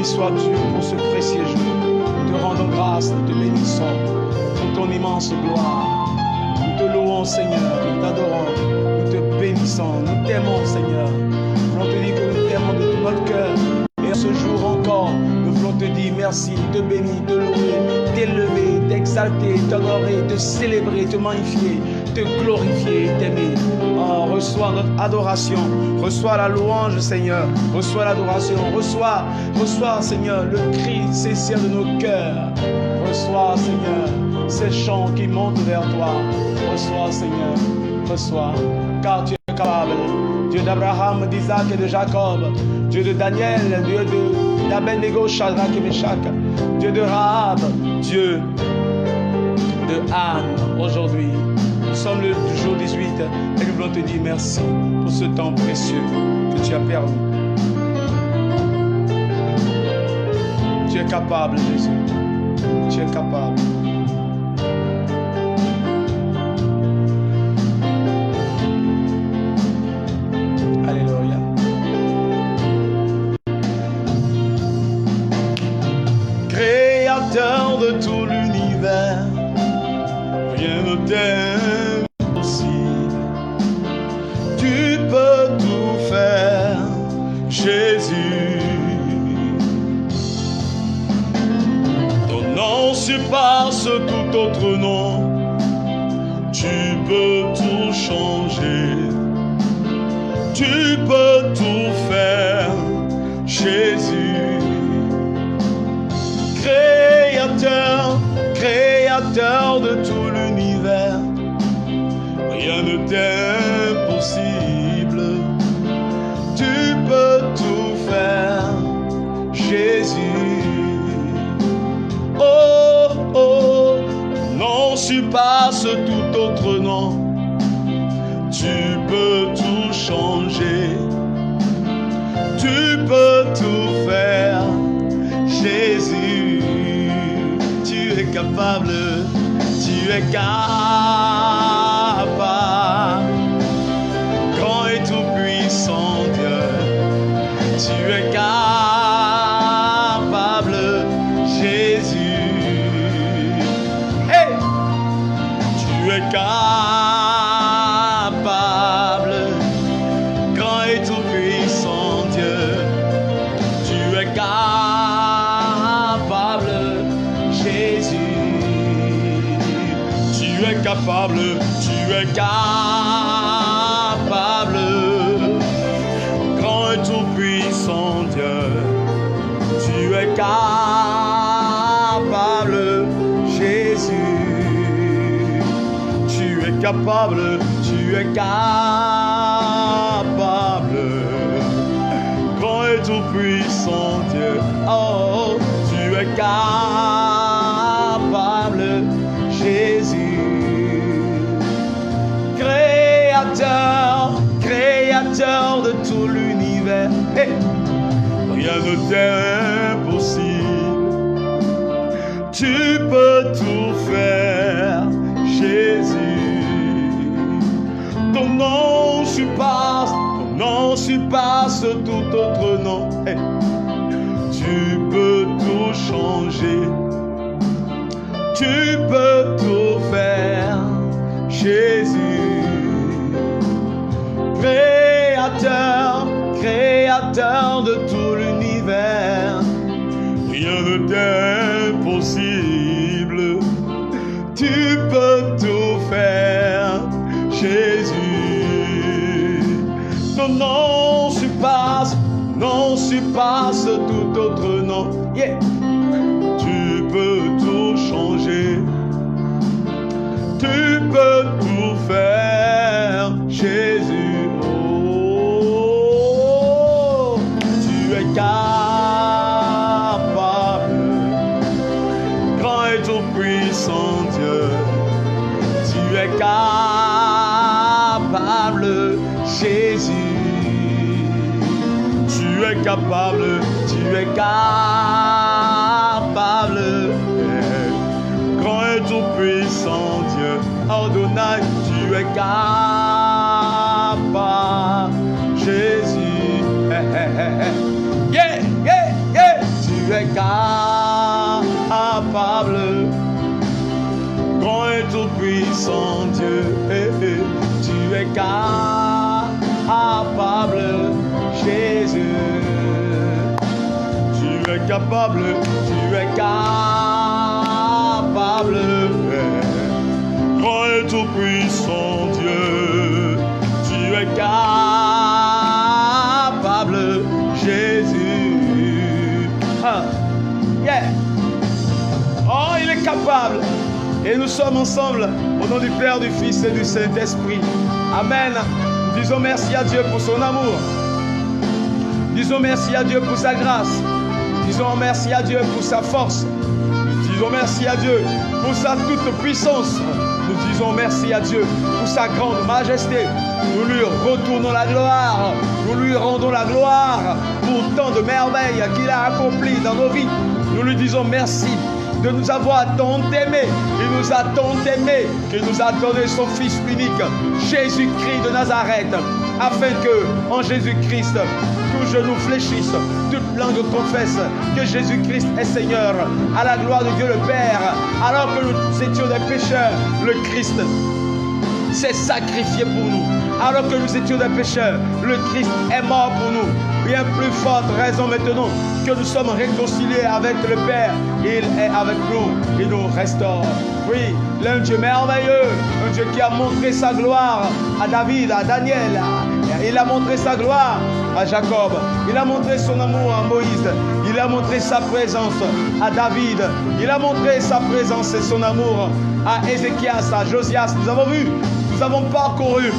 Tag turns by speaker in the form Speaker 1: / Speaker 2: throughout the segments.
Speaker 1: sois-tu pour ce précieux jour. Nous te rendons grâce, nous te bénissons pour ton immense gloire. Nous te louons, Seigneur, nous t'adorons, nous te bénissons, nous t'aimons, Seigneur. Nous voulons te dire que nous t'aimons de tout notre cœur. Et ce jour encore, nous voulons te dire merci, te bénir, te louer, t'élever, t'exalter, t'honorer, te célébrer, te magnifier, te glorifier, t'aimer. Oh, reçois notre adoration, reçois la louange, Seigneur, reçois l'adoration, reçois, Seigneur, le cri sincère de nos cœurs. Reçois, Seigneur, ces chants qui montent vers toi. Reçois, Seigneur, reçois, car tu es capable. Dieu d'Abraham, d'Isaac et de Jacob, Dieu de Daniel, Dieu d'Abednego, Shadrach et Meshach, Dieu de Rahab, Dieu de Anne. Aujourd'hui, nous sommes le jour 18 et nous voulons te dire merci pour ce temps précieux que tu as permis. Tu es capable, Jésus. Tu es capable. Alléluia. Créateur de tout l'univers, rien ne t'est impossible. Tu peux tout faire, Jésus. Ton nom surpasse tout autre nom. Tu peux tout changer. Tu peux tout faire, Jésus. Créateur de tout l'univers, rien ne t'est impossible. Tu peux tout faire, Jésus. Oh, oh, nom surpasse tout autre nom. Tu peux tout changer. Tu peux tout faire, Jésus. Tu es capable, tu es capable. Grand et tout puissant Dieu, tu es capable, Jésus. Hey! Tu es capable, grand et tout puissant Dieu, tu es capable, Jésus. Tu es capable, tu es capable, grand et tout puissant Dieu, tu es capable, Jésus. Tu es capable, tu es capable, grand et tout puissant Dieu, oh, tu es capable, Jésus. Créateur de tout l'univers, hey. Rien ne t'est impossible. Tu peux tout faire, Jésus. Ton nom surpasse tout autre nom. Hey. Tu peux tout changer. Tu peux tout faire, Jésus. Créateur de tout l'univers, rien ne t'est impossible. Tu peux tout faire, Jésus. Ton nom surpasse tout autre nom. Yeah. Tu peux tout changer. Tu peux tout faire, Jésus. Oh, tu es capable, grand et tout puissant Dieu. Tu es capable, Jésus. Tu es capable, tu es capable, grand et tout puissant Dieu. Adonai, tu es capable, Jésus. Yeah, yeah, yeah. Tu es capable. Grand et tout-puissant Dieu, tu es capable, Jésus. Tu es capable, tu es capable. Grand et tout-puissant Dieu, tu es capable, Jésus. Yeah. Oh, il est capable. Et nous sommes ensemble au nom du Père, du Fils et du Saint-Esprit. Amen. Nous disons merci à Dieu pour son amour. Disons merci à Dieu pour sa grâce. Disons merci à Dieu pour sa force. Nous disons merci à Dieu pour sa toute puissance. Nous disons merci à Dieu pour sa grande majesté. Nous lui retournons la gloire. Nous lui rendons la gloire pour tant de merveilles qu'il a accomplies dans nos vies. Nous lui disons merci de nous avoir tant aimés. Il nous a tant aimés qu'il nous a donné son Fils unique, Jésus-Christ de Nazareth, afin que, en Jésus-Christ, tout genou fléchisse, toute langue confesse que Jésus-Christ est Seigneur, à la gloire de Dieu le Père. Alors que nous étions des pécheurs, le Christ s'est sacrifié pour nous. Alors que nous étions des pécheurs, le Christ est mort pour nous. Bien plus forte raison maintenant que nous sommes réconciliés avec le Père. Il est avec nous, il nous restaure. Oui, l'un Dieu merveilleux, un Dieu qui a montré sa gloire à David, à Daniel. Il a montré sa gloire à Jacob. Il a montré son amour à Moïse. Il a montré sa présence à David. Il a montré sa présence et son amour à Ézéchias, à Josias. Nous avons vu, nous avons parcouru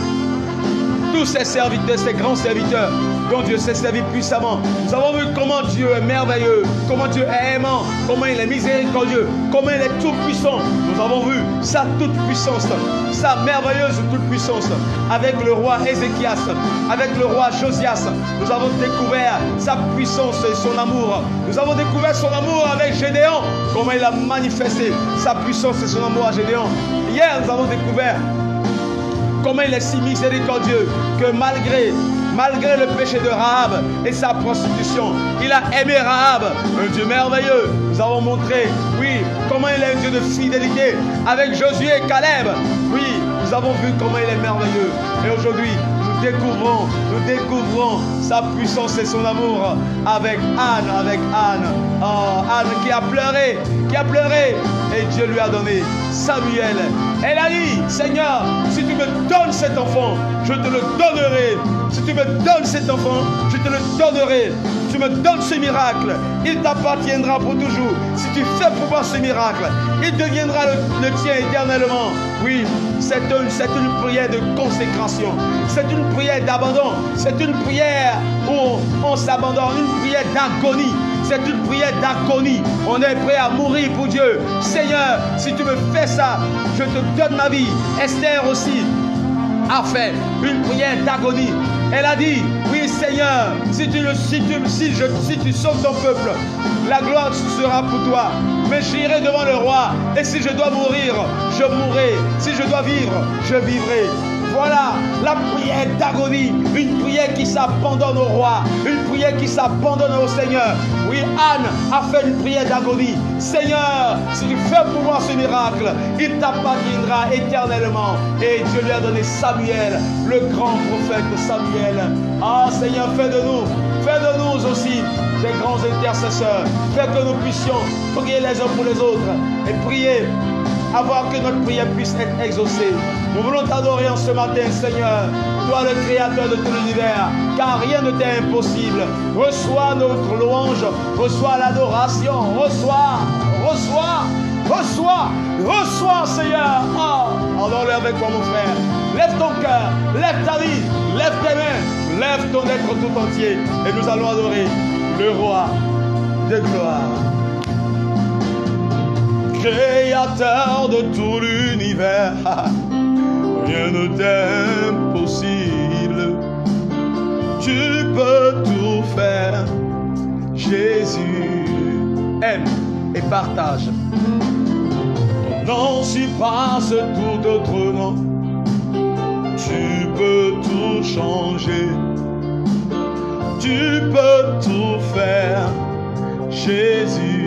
Speaker 1: tous ces serviteurs, ces grands serviteurs dont Dieu s'est servi puissamment. Nous avons vu comment Dieu est merveilleux, comment Dieu est aimant, comment il est miséricordieux, comment il est tout puissant. Nous avons vu sa toute puissance, sa merveilleuse toute puissance avec le roi Ézéchias, avec le roi Josias. Nous avons découvert sa puissance et son amour. Nous avons découvert son amour avec Gédéon, comment il a manifesté sa puissance et son amour à Gédéon. Hier, nous avons découvert comment il est si miséricordieux que malgré le péché de Rahab et sa prostitution, il a aimé Rahab, un Dieu merveilleux. Nous avons montré, oui, comment il est un Dieu de fidélité avec Josué et Caleb. Oui, nous avons vu comment il est merveilleux. Et aujourd'hui, nous découvrons sa puissance et son amour avec Anne. Oh, Anne qui a pleuré, et Dieu lui a donné Samuel. Elle a dit, Seigneur, si tu me donnes cet enfant, je te le donnerai. Si tu me donnes cet enfant, je te le donnerai. Si tu me donnes ce miracle, il t'appartiendra pour toujours. Si tu fais pour moi ce miracle, il deviendra le tien éternellement. Oui, c'est une prière de consécration. C'est une prière d'abandon. C'est une prière où on s'abandonne, une prière d'agonie. C'est une prière d'agonie. On est prêt à mourir pour Dieu. Seigneur, si tu me fais ça, je te donne ma vie. Esther aussi a fait une prière d'agonie. Elle a dit, oui Seigneur, si tu sauves ton peuple, la gloire sera pour toi. Mais j'irai devant le roi. Et si je dois mourir, je mourrai. Si je dois vivre, je vivrai. Voilà la prière d'agonie, une prière qui s'abandonne au roi, une prière qui s'abandonne au Seigneur. Oui, Anne a fait une prière d'agonie. Seigneur, si tu fais pour moi ce miracle, il t'appartiendra éternellement. Et Dieu lui a donné Samuel, le grand prophète Samuel. Ah Seigneur, fais de nous aussi des grands intercesseurs. Fais que nous puissions prier les uns pour les autres et prier avant que notre prière puisse être exaucée. Nous voulons t'adorer en ce matin, Seigneur, toi le créateur de tout l'univers, car rien ne t'est impossible. Reçois notre louange, reçois l'adoration, reçois, Seigneur. Adore-le avec moi, mon frère. Lève ton cœur, lève ta vie, lève tes mains, lève ton être tout entier, et nous allons adorer le roi de gloire. Créateur de tout l'univers, rien ne t'est impossible. Tu peux tout faire. Jésus aime et partage. Ton nom surpasse tout autre nom. Tu peux tout changer. Tu peux tout faire. Jésus.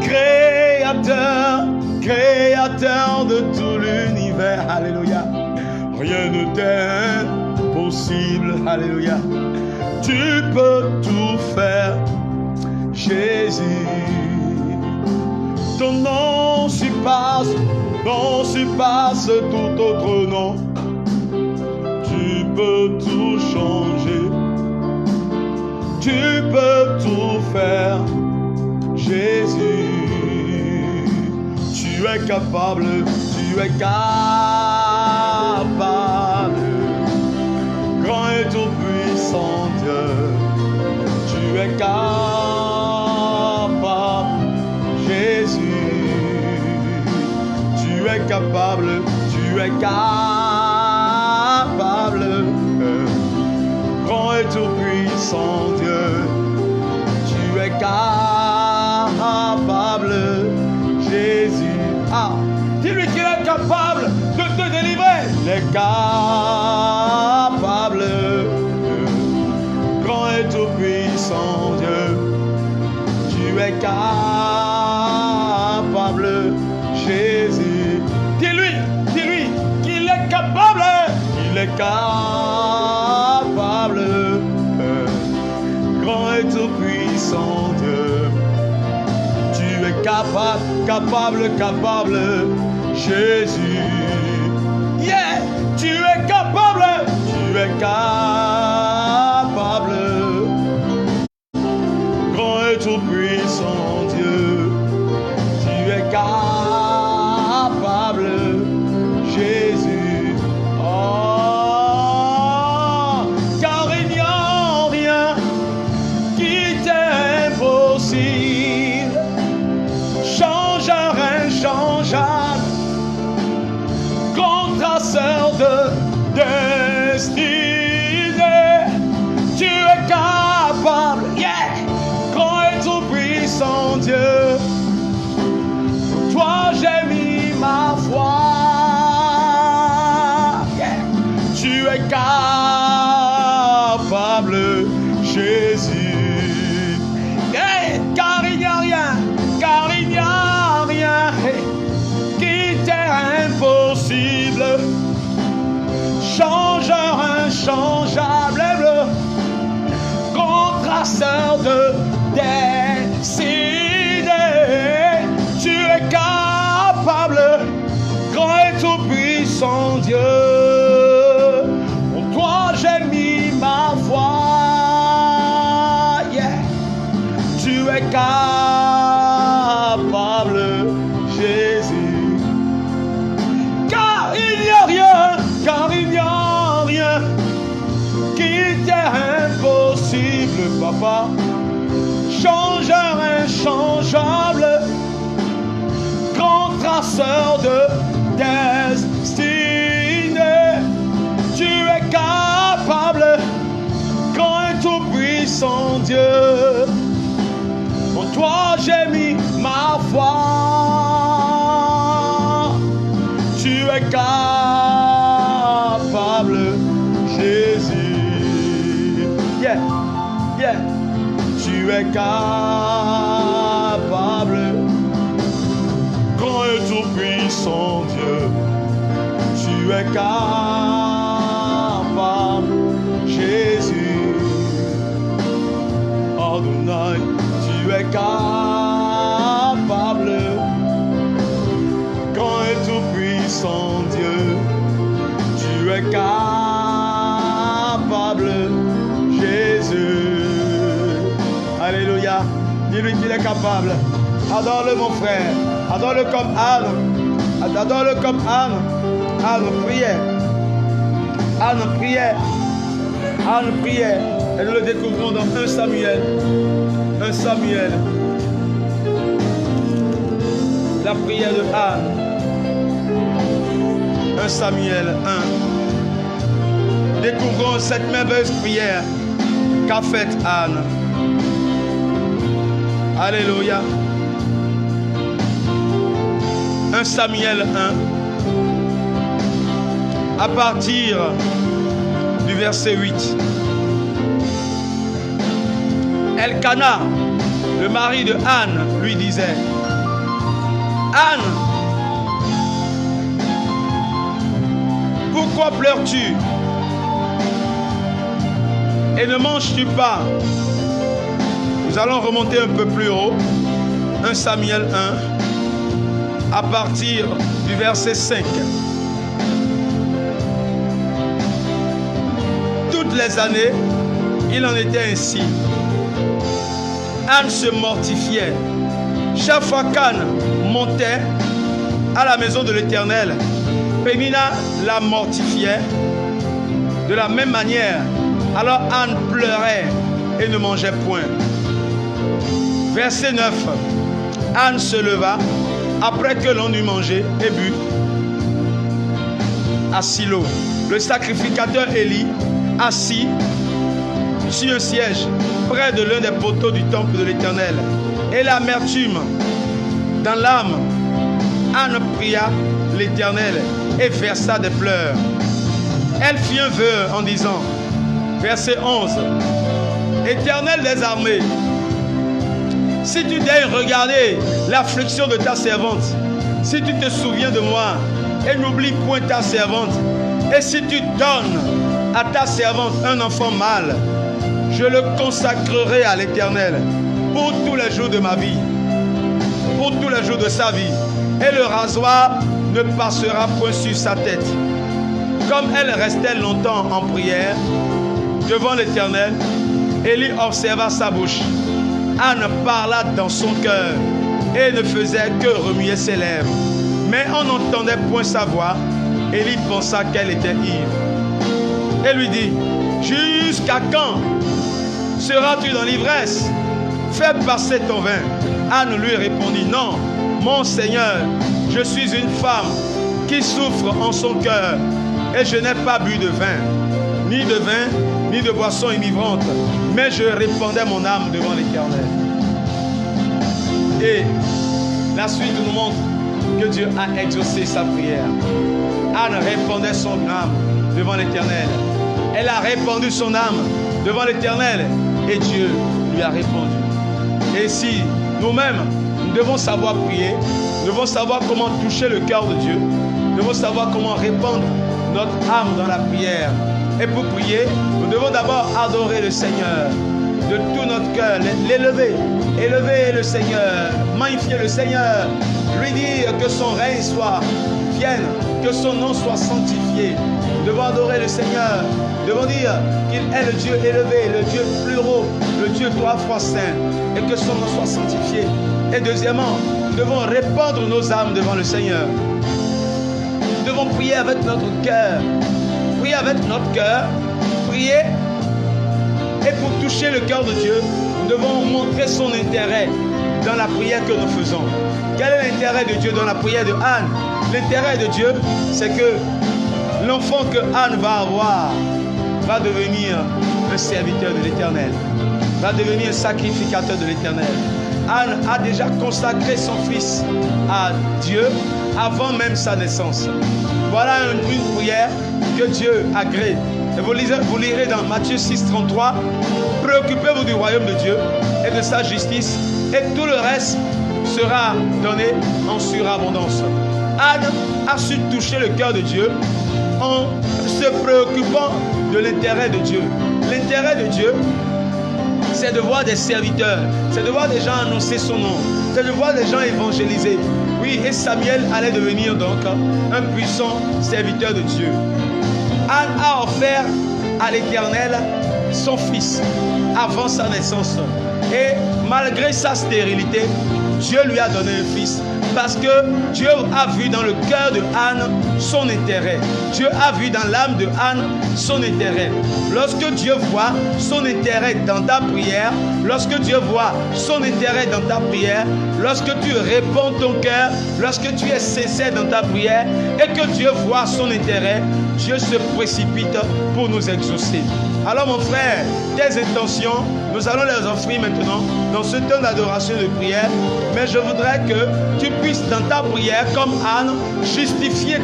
Speaker 1: Créateur, créateur de tout l'univers, alléluia. Rien ne t'est impossible, alléluia. Tu peux tout faire, Jésus. Ton nom surpasse tout autre nom. Tu peux tout changer, tu peux tout faire, Jésus. Tu es capable, tu es capable. Grand et tout puissant Dieu, tu es capable, Jésus. Tu es capable, tu es capable. Grand et tout puissant Dieu, tu es capable, Jésus. Ah, dis-lui qu'il est capable de te délivrer. Il est capable, grand et tout puissant Dieu, tu es capable, Jésus. Dis-lui qu'il est capable, il est capable, grand et tout puissant Dieu. Tu es capable, capable, Jésus. Yeah, tu es capable, grand et tout puissant Dieu. Tu es capable, Jésus. Oh, car il n'y a rien qui t'est impossible. Changeur inchangeable, grand traceur de destinée, tu es capable, yeah, grand et tout puissant Dieu. Toi j'ai mis ma foi, yeah. Tu es capable, Jésus, yeah. Car il n'y a rien qui t'est impossible. Changeur inchangeable, grand traceur de destinée, tu es capable, grand et tout puissant Dieu. En toi j'ai mis ma foi, yeah. Tu es capable, Jésus. Car il n'y a rien qui t'est impossible, papa. Changeur inchangeable, grand traceur de destinée, tu es capable, grand et tout puissant Dieu. En toi j'ai mis ma foi, tu es capable, Jésus. Yeah, yeah. Tu es capable, grand et tout puissant Dieu. Tu es capable, Jésus. Adonai, tu es capable, grand et tout puissant Dieu. Tu es capable, Jésus. Alléluia. Dis-lui qu'il est capable. Adore-le, mon frère. Adore-le comme Anne. Adore-le comme Anne. Anne priait. Anne priait. Anne priait. Et nous le découvrons dans 1 Samuel. 1 Samuel. La prière de Anne. 1 Samuel 1. Découvrons cette merveilleuse prière qu'a faite Anne. Alléluia. 1 Samuel 1. À partir du verset 8. Elkana, le mari de Anne, lui disait: Anne, pourquoi pleures-tu et ne manges-tu pas? Nous allons remonter un peu plus haut, 1 Samuel 1, à partir du verset 5. Toutes les années, il en était ainsi. Anne se mortifiait. Chaque fois qu'Anne montait à la maison de l'Éternel, Pénina la mortifiait. De la même manière, alors Anne pleurait et ne mangeait point. Verset 9. Anne se leva après que l'on eut mangé et bu à Silo. Le sacrificateur Élie, assis sur un siège près de l'un des poteaux du temple de l'Éternel, et l'amertume dans l'âme, Anne pria l'Éternel et versa des pleurs. Elle fit un vœu en disant, verset 11, Éternel des armées, si tu daignes regarder l'affliction de ta servante, si tu te souviens de moi et n'oublie point ta servante, et si tu donnes à ta servante un enfant mâle, je le consacrerai à l'Éternel pour tous les jours de ma vie, pour tous les jours de sa vie, et le rasoir ne passera point sur sa tête. Comme elle restait longtemps en prière devant l'Éternel, Élie observa sa bouche. Anne parla dans son cœur et ne faisait que remuer ses lèvres. Mais on n'entendait point sa voix. Élie pensa qu'elle était ivre. Et lui dit, jusqu'à quand seras-tu dans l'ivresse? Fais passer ton vin. Anne lui répondit, non, mon Seigneur, je suis une femme qui souffre en son cœur et je n'ai pas bu de vin, ni de boisson enivrante, mais je répandais mon âme devant l'Éternel. Et la suite nous montre que Dieu a exaucé sa prière. Anne répandait son âme devant l'Éternel. Elle a répandu son âme devant l'Éternel et Dieu lui a répondu. Et si nous-mêmes, nous devons savoir prier, nous devons savoir comment toucher le cœur de Dieu, nous devons savoir comment répandre notre âme dans la prière. Et pour prier, nous devons d'abord adorer le Seigneur de tout notre cœur, l'élever, élever le Seigneur, magnifier le Seigneur, lui dire que son règne vienne, que son nom soit sanctifié. Nous devons adorer le Seigneur, nous devons dire qu'il est le Dieu élevé, le Dieu plus haut, le Dieu 3 fois saint, et que son nom soit sanctifié. Et deuxièmement, nous devons répandre nos âmes devant le Seigneur. Nous devons prier avec notre cœur. Prier avec notre cœur, prier, et pour toucher le cœur de Dieu, nous devons montrer son intérêt dans la prière que nous faisons. Quel est l'intérêt de Dieu dans la prière de Anne? L'intérêt de Dieu, c'est que l'enfant que Anne va avoir va devenir un serviteur de l'Éternel, va devenir un sacrificateur de l'Éternel. Anne a déjà consacré son fils à Dieu avant même sa naissance. Voilà une prière que Dieu agrée. Et vous lirez dans Matthieu 6, 33, préoccupez-vous du royaume de Dieu et de sa justice, et tout le reste sera donné en surabondance. Anne a su toucher le cœur de Dieu en se préoccupant de l'intérêt de Dieu. L'intérêt de Dieu, c'est de voir des serviteurs, c'est de voir des gens annoncer son nom, c'est de voir des gens évangéliser. Oui, et Samuel allait devenir donc un puissant serviteur de Dieu. Anne a offert à l'Éternel son fils avant sa naissance. Et malgré sa stérilité, Dieu lui a donné un fils parce que Dieu a vu dans le cœur de Anne son intérêt. Dieu a vu dans l'âme de Anne son intérêt. Lorsque Dieu voit son intérêt dans ta prière, lorsque Dieu voit son intérêt dans ta prière, lorsque tu réponds ton cœur, lorsque tu es sincère dans ta prière et que Dieu voit son intérêt, Dieu se précipite pour nous exaucer. Alors mon frère, tes intentions, nous allons les offrir maintenant dans ce temps d'adoration et de prière, mais je voudrais que tu puisses dans ta prière, comme Anne, justifier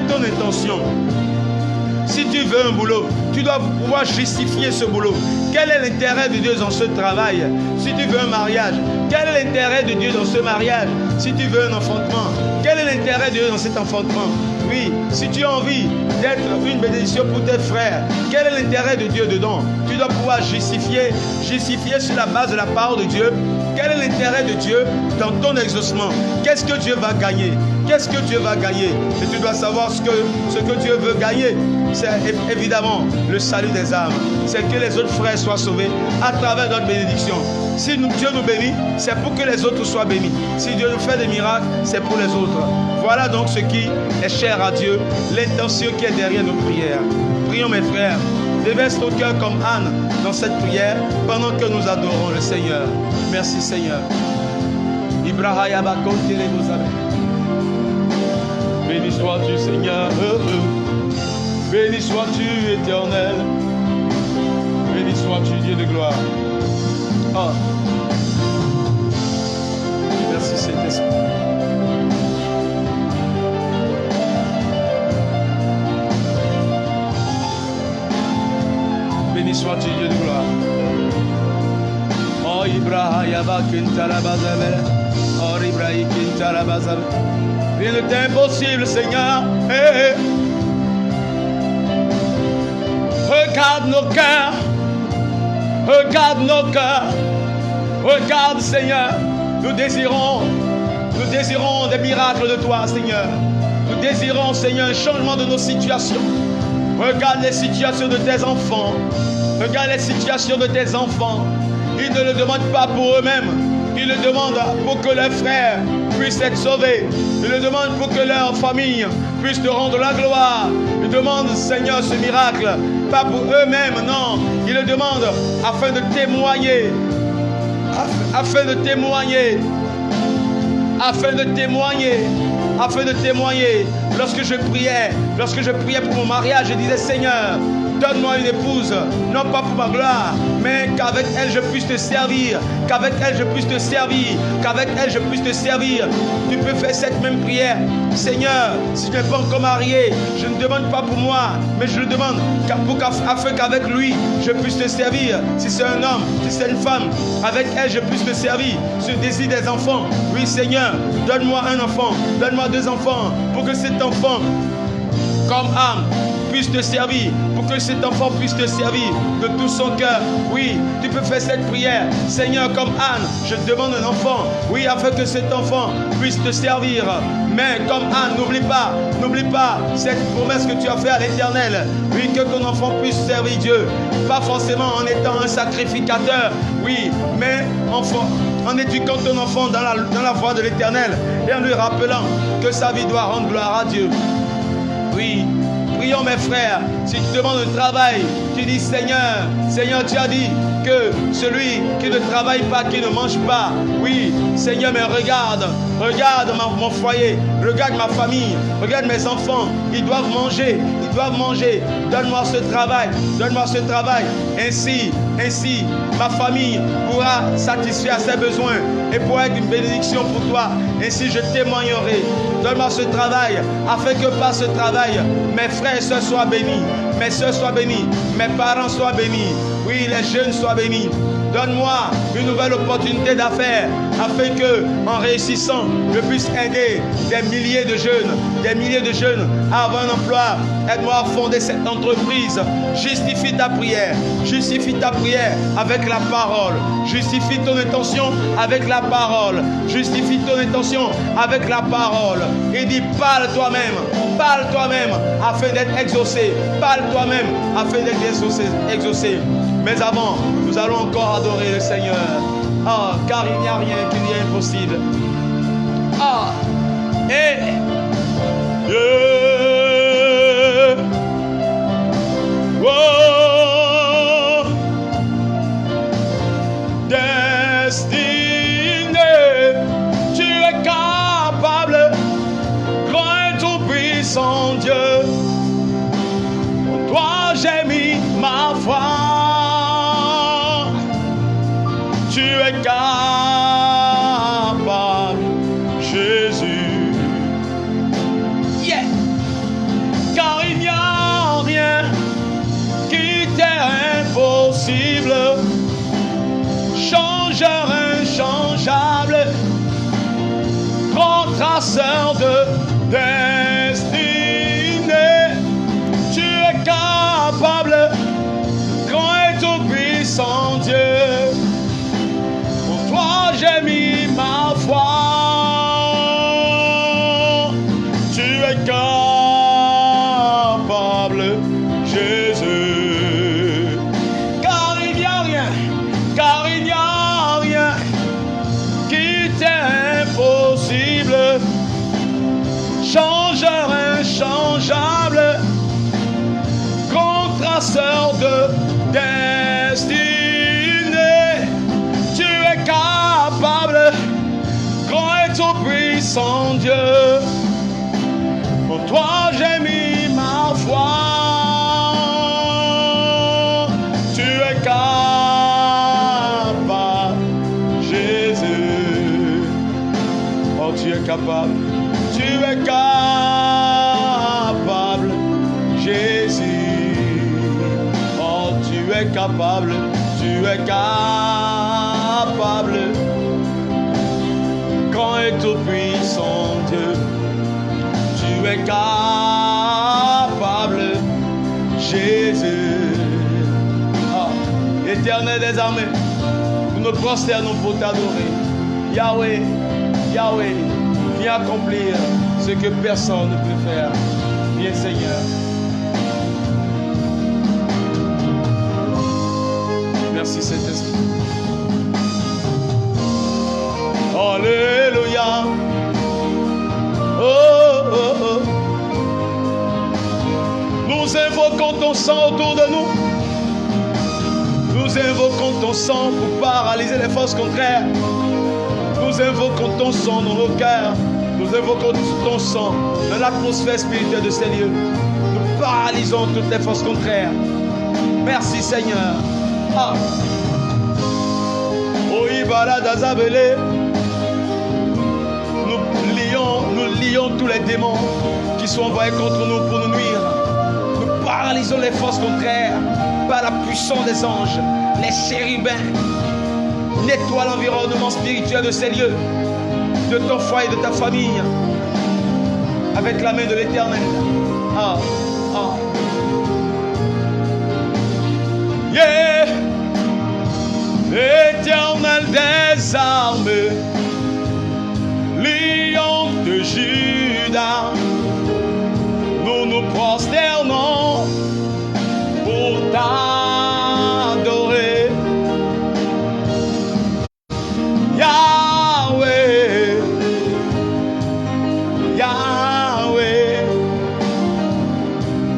Speaker 1: ton intention.
Speaker 2: Si tu veux un boulot, tu dois pouvoir justifier ce boulot. Quel est l'intérêt de Dieu dans ce travail? Si tu veux un mariage, quel est l'intérêt de Dieu dans ce mariage? Si tu veux un enfantement, quel est l'intérêt de Dieu dans cet enfantement? Oui, si tu as envie d'être une bénédiction pour tes frères, quel est l'intérêt de Dieu dedans? Tu dois pouvoir justifier sur la base de la parole de Dieu. Quel est l'intérêt de Dieu dans ton exaucement? Qu'est-ce que Dieu va gagner? Qu'est-ce que Dieu va gagner? Et tu dois savoir ce que Dieu veut gagner. C'est évidemment le salut des âmes. C'est que les autres frères soient sauvés à travers notre bénédiction. Si Dieu nous bénit, c'est pour que les autres soient bénis. Si Dieu nous fait des miracles, c'est pour les autres. Voilà donc ce qui est cher à Dieu, l'intention qui est derrière nos prières. Prions mes frères. Déverse ton cœur comme Anne dans cette prière pendant que nous adorons le Seigneur. Merci Seigneur. Béni sois-tu Seigneur. Béni sois-tu éternel. Béni sois-tu Dieu de gloire. Oh. Merci Saint-Esprit. Béni sois-tu Dieu de gloire. Oh Ibrahim Kintarabazabel. Oh Ibrahim Kintarabazabel. Rien n'est impossible Seigneur. Hey, hey. Regarde nos cœurs. Regarde nos cœurs. Regarde Seigneur. Nous désirons des miracles de toi Seigneur. Nous désirons Seigneur un changement de nos situations. Regarde les situations de tes enfants. Regarde les situations de tes enfants. Ils ne le demandent pas pour eux-mêmes. Ils le demandent pour que leurs frères puissent être sauvés. Ils le demandent pour que leur famille puisse te rendre la gloire. Ils demandent, Seigneur, ce miracle. Pas pour eux-mêmes, non. Ils le demandent afin de témoigner. Afin de témoigner. Afin de témoigner. Afin de témoigner. Lorsque je priais pour mon mariage, je disais, Seigneur, donne-moi une épouse, non pas pour ma gloire, mais qu'avec elle je puisse te servir, qu'avec elle je puisse te servir, qu'avec elle je puisse te servir. Tu peux faire cette même prière. Seigneur, si je n'es pas encore marié, je ne demande pas pour moi, mais je le demande afin qu'avec lui je puisse te servir. Si c'est un homme, si c'est une femme, avec elle je puisse te servir. Ce désir des enfants, oui Seigneur, donne-moi un enfant, donne-moi 2 enfants, pour que cet enfant, comme âme, puisse te servir, pour que cet enfant puisse te servir de tout son cœur. Oui, tu peux faire cette prière. Seigneur, comme Anne, je te demande un enfant. Oui, afin que cet enfant puisse te servir. Mais comme Anne, n'oublie pas cette promesse que tu as faite à l'Éternel. Oui, que ton enfant puisse servir Dieu. Pas forcément en étant un sacrificateur. Oui, mais en éduquant ton enfant dans la voie de l'Éternel et en lui rappelant que sa vie doit rendre gloire à Dieu. Oui, prions mes frères. Si tu demandes un travail, tu dis Seigneur, tu as dit que celui qui ne travaille pas, qui ne mange pas. Oui, Seigneur, mais regarde mon foyer, regarde ma famille, regarde mes enfants. Ils doivent manger. Donne-moi ce travail. Ainsi, ma famille pourra satisfaire ses besoins et pourra être une bénédiction pour toi. Ainsi, je témoignerai. Donne-moi ce travail, afin que par ce travail, mes frères et sœurs soient bénis, mes sœurs soient bénies, mes parents soient bénis. Oui, les jeunes soient bénis. Donne-moi une nouvelle opportunité d'affaires, afin que, en réussissant, je puisse aider des milliers de jeunes à avoir un emploi. Aide-moi à fonder cette entreprise. Justifie ta prière avec la parole. Justifie ton intention avec la parole. Et dis, parle toi-même afin d'être exaucé. Exaucé. Mais avant, nous allons encore adorer le Seigneur. Car il n'y a rien qui n'est impossible. Destiné, tu es capable, grand et tout-puissant Dieu. En toi j'ai mis ma foi. Tu es capable, Jésus. Yeah. Car il n'y a rien changeur inchangeable, grand traceur de destinée. Tu es capable, grand et tout-puissant Dieu. Pour toi j'ai mis ma foi. Tu es capable, Jésus. Car il n'y a rien qui t'est impossible. Changeur inchangeable, grand traceur de destinée. Tu es capable, grand et tout-puissant Dieu. Pour toi j'ai mis ma foi. Tu es capable, Jésus. Oh, tu es capable. Tu es capable, Jésus. Oh, tu es capable. Tu es capable. Grand et tout-puissant Dieu. Tu es capable, Jésus. Ah, Éternel des armées, nous nous prosternons pour t'adorer. Yahweh, Yahweh, viens accomplir ce que personne ne peut faire. Viens, Seigneur. Merci, Saint-Esprit. Alléluia. Oh, oh, oh. Nous invoquons ton sang autour de nous. Nous invoquons ton sang pour paralyser les forces contraires. Nous invoquons ton sang dans nos cœurs. Nous invoquons ton sang dans l'atmosphère spirituelle de ces lieux. Nous paralysons toutes les forces contraires. Merci Seigneur. Ah. Oibala d'Azabele. Nous lions tous les démons qui sont envoyés contre nous pour nous nuire. Nous paralysons les forces contraires par la puissance des anges, les chérubins. Nettoie l'environnement spirituel de ces lieux, de ton foyer, de ta famille, avec la main de l'Éternel. Ah, ah. Yeah, l'Éternel des armées, Lion de Juda, nous nous prosternons pour t'adorer. Yahweh, Yahweh,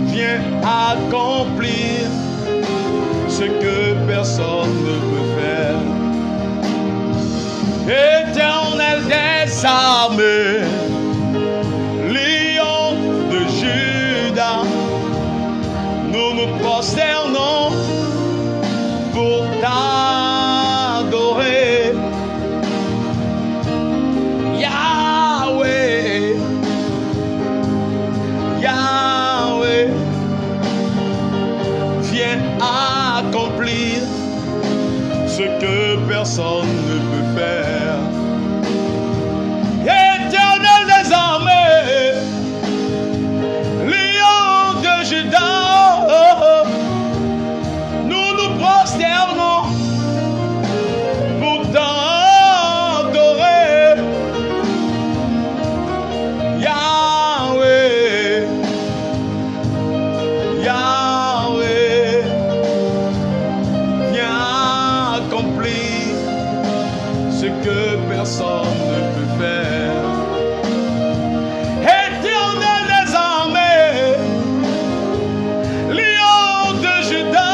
Speaker 2: viens accomplir ce que personne ne peut faire. Éternel des armées, Lion de Juda, nous nous prosternons pour t'adorer. Yahweh, Yahweh, viens accomplir ce que personne ne peut faire. Éternel des armées, Lion de Juda, nous nous prosternons pour t'adorer. Yahweh, Yahweh, viens accomplir ce que personne ne peut faire. Éternel des armées, Lion de Juda,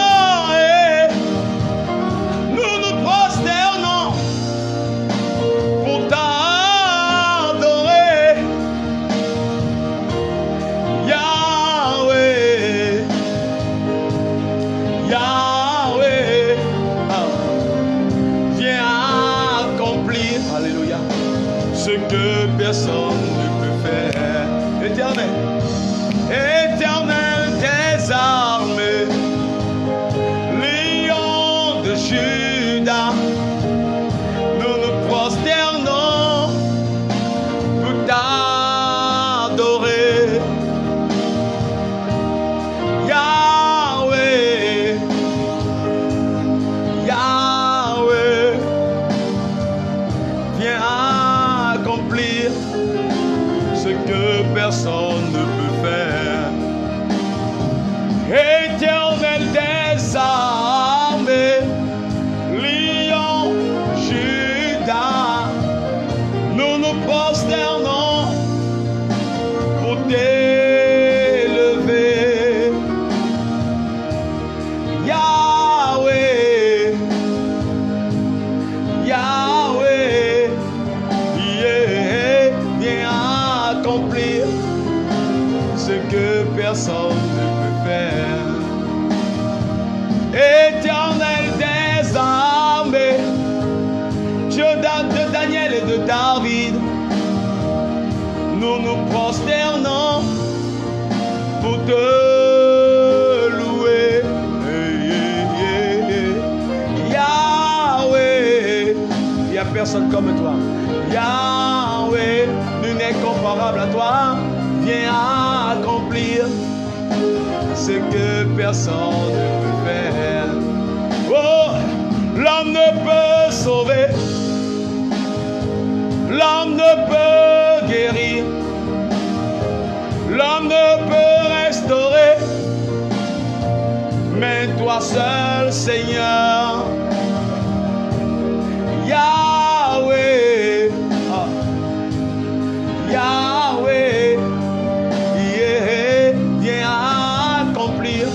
Speaker 2: nous nous prosternons pour t'adorer. Yahweh, Yahweh, viens accomplir, alléluia, ce que personne ne peut faire. Éternel, Éternel des armées, Lion de Juda, personne ne peut faire. Éternel des armées, Dieu de Daniel et de David, nous nous prosternons pour te louer. Yahweh, il n'y a personne comme toi. Yahweh, nul n'est comparable à toi. Viens accomplir ce que personne ne peut faire. Oh, l'homme ne peut sauver, l'homme ne peut guérir, l'homme ne peut restaurer, mais toi seul, Seigneur. Yahweh, ah. Yahweh, yeah, viens accomplir